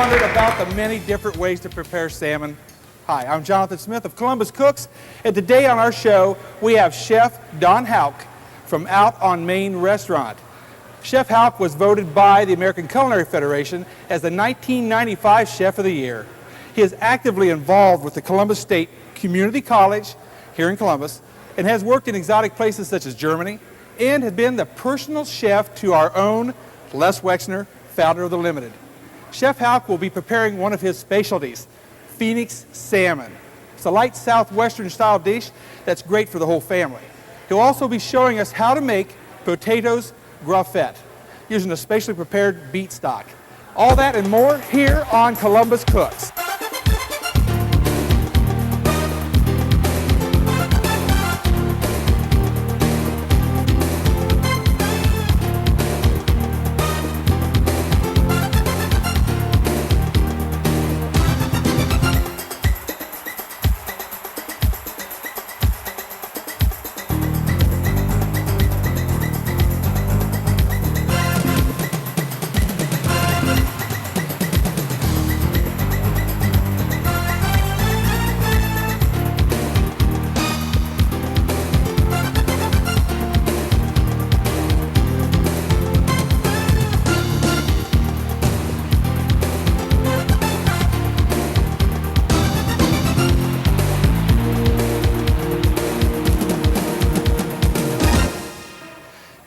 wondered about the many different ways to prepare salmon? Hi, I'm Jonathan Smith of Columbus Cooks, and today on our show we have Chef Don Hauck from Out on Main Restaurant. Chef Hauck was voted by the American Culinary Federation as the 1995 Chef of the Year. He is actively involved with the Columbus State Community College here in Columbus and has worked in exotic places such as Germany and has been the personal chef to our own Les Wexner, founder of The Limited. Chef Hauck will be preparing one of his specialties, Phoenix salmon. It's a light southwestern style dish that's great for the whole family. He'll also be showing us how to make potatoes graffette using a specially prepared beet stock. All that and more here on Columbus Cooks.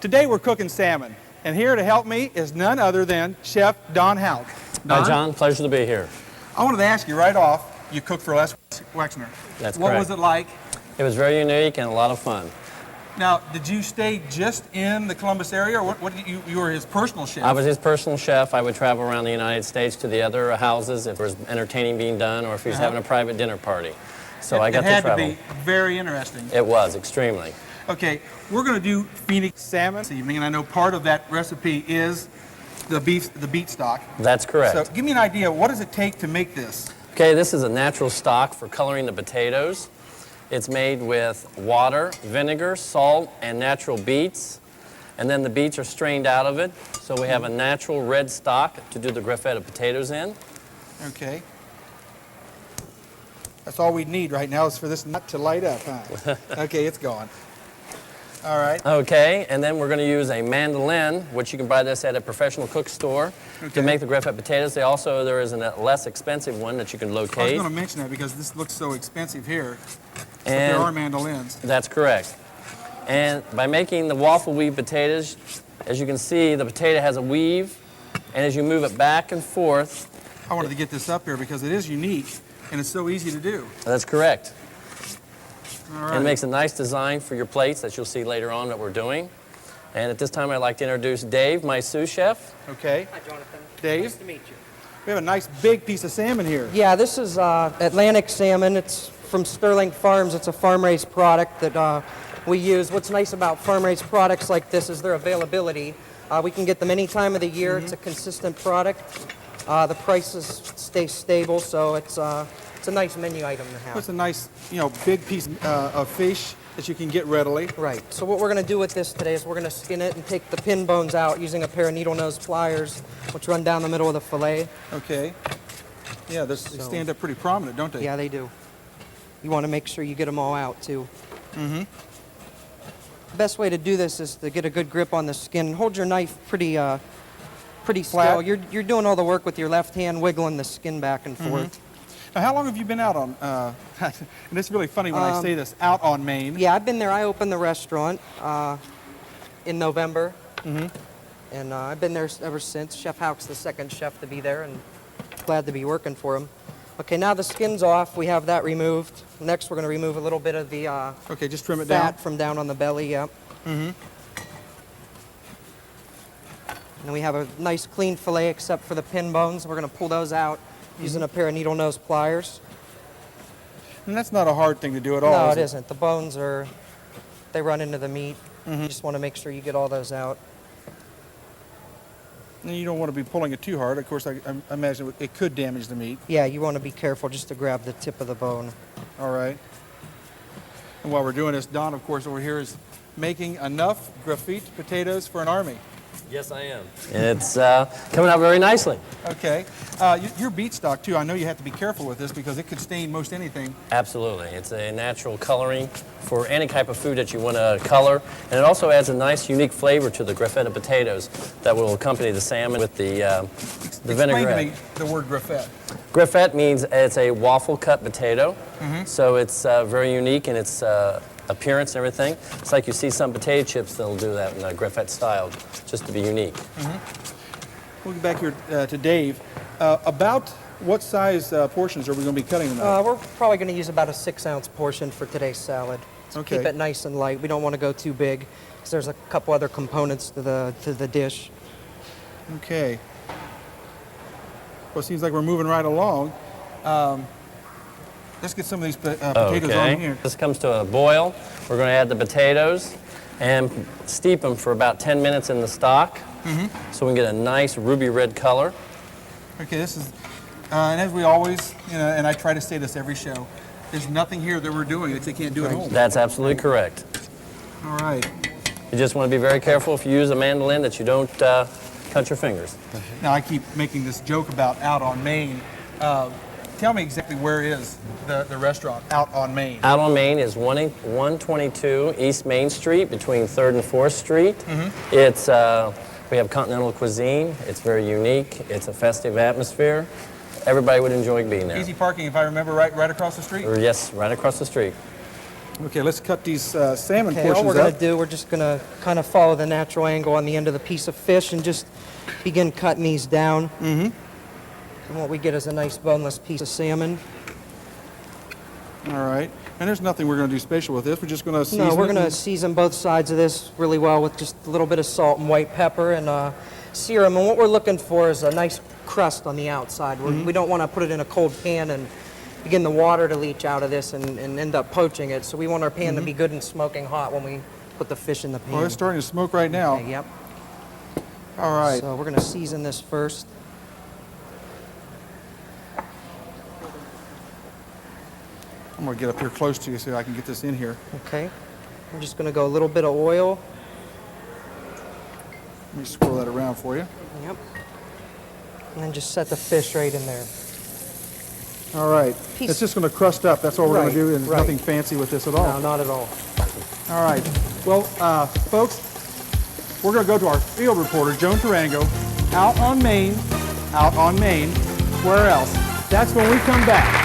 Today we're cooking salmon, and here to help me is none other than Chef Don Hauck. Don? Hi, John. Pleasure to be here. I wanted to ask you right off, you cooked for Les Wexner. That's what correct. Was it like? It was very unique and a lot of fun. Now, did you stay just in the Columbus area, or what did you were his personal chef? I was his personal chef. I would travel around the United States to the other houses if there was entertaining being done or if he was having a private dinner party. So I got to travel. It had to be very interesting. It was, extremely. Okay, we're going to do Phoenix salmon this evening, and I know part of that recipe is the beet stock. That's correct. So give me an idea, what does it take to make this? Okay, this is a natural stock for coloring the potatoes. It's made with water, vinegar, salt, and natural beets. And then the beets are strained out of it, so we have a natural red stock to do the graffette of potatoes in. Okay. That's all we need right now is for this nut to light up, huh? Okay, it's going. All right. Okay, and then we're going to use a mandolin, which you can buy this at a professional cook store to make the graffette potatoes. There is a less expensive one that you can locate. I was going to mention that because this looks so expensive here. But there are mandolins. That's correct. And by making the waffle weave potatoes, as you can see, the potato has a weave, and as you move it back and forth. I wanted to get this up here because it is unique and it's so easy to do. That's correct. All right. And it makes a nice design for your plates that you'll see later on that we're doing. And at this time, I'd like to introduce Dave, my sous chef. Okay. Hi, Jonathan. Dave. Nice to meet you. We have a nice big piece of salmon here. Yeah, this is Atlantic salmon. It's from Sterling Farms. It's a farm-raised product that we use. What's nice about farm-raised products like this is their availability. We can get them any time of the year. It's a consistent product. The prices stay stable, so it's a nice menu item to have. It's a nice, big piece of fish that you can get readily. Right. So what we're going to do with this today is we're going to skin it and take the pin bones out using a pair of needle nose pliers, which run down the middle of the fillet. Okay. Yeah, they stand up pretty prominent, don't they? Yeah, they do. You want to make sure you get them all out, too. Mm-hmm. The best way to do this is to get a good grip on the skin. Hold your knife pretty flat. still. You're doing all the work with your left hand, wiggling the skin back and forth. Now, how long have you been out on, and it's really funny when I say this, out on Main? Yeah, I've been there. I opened the restaurant in November, and I've been there ever since. Chef Hauck's the second chef to be there, and glad to be working for him. Okay, now the skin's off. We have that removed. Next, we're going to remove a little bit of the okay, just trim it down. fat from down on the belly, yep. And we have a nice clean fillet except for the pin bones. We're going to pull those out using a pair of needle nose pliers. And that's not a hard thing to do at all. No, is it isn't. The bones they run into the meat. You just want to make sure you get all those out. And you don't want to be pulling it too hard. Of course, I imagine it could damage the meat. Yeah, you want to be careful just to grab the tip of the bone. All right. And while we're doing this, Don, of course, over here is making enough graffite potatoes for an army. Yes, I am. And it's coming out very nicely. Okay. Your beet stock, too, I know you have to be careful with this because it could stain most anything. Absolutely. It's a natural coloring for any type of food that you want to color. And it also adds a nice, unique flavor to the graffetta potatoes that will accompany the salmon with the vinaigrette. Explain to me the word graffette. Graffette means it's a waffle-cut potato. So it's very unique in its appearance and everything. It's like you see some potato chips that'll do that in a graffette style, just to be unique. We'll get back here to Dave. About what size portions are we going to be cutting tonight? We're probably going to use about a 6-ounce portion for today's salad. So Okay. keep it nice and light. We don't want to go too big because there's a couple other components to the dish. Okay. Well, it seems like we're moving right along. Let's get some of these potatoes on here. This comes to a boil. We're going to add the potatoes and steep them for about 10 minutes in the stock so we can get a nice ruby red color. Okay, this is, and as we always, and I try to say this every show, there's nothing here that we're doing that they can't do at home. That's absolutely correct. All right. You just want to be very careful if you use a mandolin that you don't cut your fingers. Now, I keep making this joke about out on Main. Tell me exactly where is the restaurant out on Main? Out on Main is 122 East Main Street between 3rd and 4th Street. It's we have continental cuisine. It's very unique. It's a festive atmosphere. Everybody would enjoy being there. Easy parking, if I remember right across the street? Yes, right across the street. Okay, let's cut these salmon Okay, portions all we're going up. to do, we're just going to kind of follow the natural angle on the end of the piece of fish and just begin cutting these down. And what we get is a nice boneless piece of salmon. All right. And there's nothing we're going to do special with this. We're just going to season No, we're it going to and- season both sides of this really well with just a little bit of salt and white pepper and sear 'em. And what we're looking for is a nice crust on the outside. We don't want to put it in a cold pan and begin the water to leach out of this and end up poaching it. So we want our pan to be good and smoking hot when we put the fish in the pan. Well, it's starting to smoke right now. Okay, yep. All right. So we're going to season this first. I'm going to get up here close to you so I can get this in here. Okay. I'm just going to go a little bit of oil. Let me swirl that around for you. Yep. And then just set the fish right in there. All right. Piece- It's just going to crust up. That's all we're going Right, to do, and right. nothing fancy with this at all. No, not at all. All right. Well, folks, we're going to go to our field reporter, Joan Tarango, out on Main. Where else? That's when we come back.